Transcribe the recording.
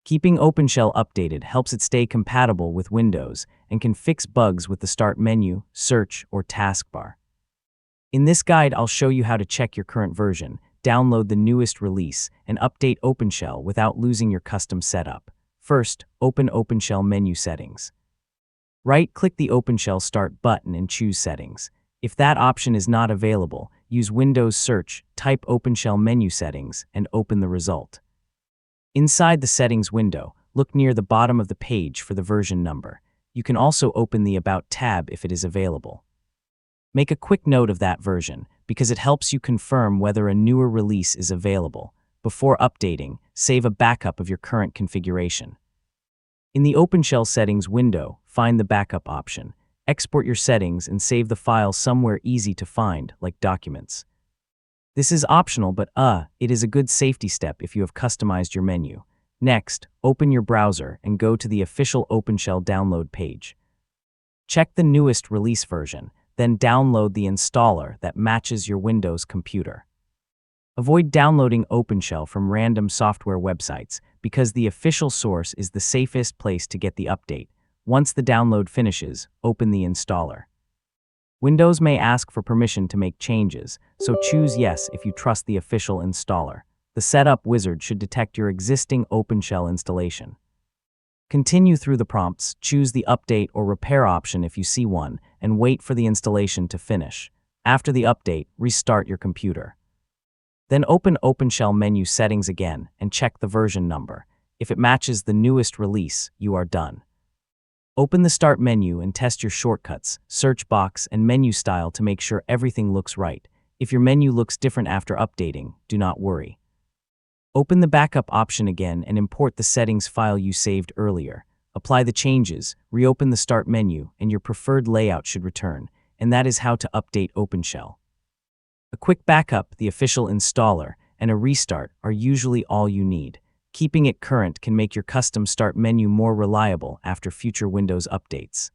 Keeping OpenShell updated helps it stay compatible with Windows and can fix bugs with the Start menu, search, or taskbar. In this guide, I'll show you how to check your current version, download the newest release, and update OpenShell without losing your custom setup. First, open OpenShell menu settings. Right-click the OpenShell Start button and choose Settings. If that option is not available, use Windows Search, type OpenShell menu settings, and open the result. Inside the Settings window, look near the bottom of the page for the version number. You can also open the About tab if it is available. Make a quick note of that version, because it helps you confirm whether a newer release is available. Before updating, save a backup of your current configuration. In the OpenShell Settings window, find the Backup option. Export your settings and save the file somewhere easy to find, like Documents. This is optional, but it is a good safety step if you have customized your menu. Next, open your browser and go to the official OpenShell download page. Check the newest release version, then download the installer that matches your Windows computer. Avoid downloading OpenShell from random software websites because the official source is the safest place to get the update. Once the download finishes, open the installer. Windows may ask for permission to make changes, so choose Yes if you trust the official installer. The Setup wizard should detect your existing OpenShell installation. Continue through the prompts, choose the Update or Repair option if you see one, and wait for the installation to finish. After the update, restart your computer. Then open OpenShell menu settings again and check the version number. If it matches the newest release, you are done. Open the Start menu and test your shortcuts, search box, and menu style to make sure everything looks right. If your menu looks different after updating, do not worry. Open the Backup option again and import the settings file you saved earlier. Apply the changes, reopen the Start menu, and your preferred layout should return. And that is how to update OpenShell. A quick backup, the official installer, and a restart are usually all you need. Keeping it current can make your custom Start menu more reliable after future Windows updates.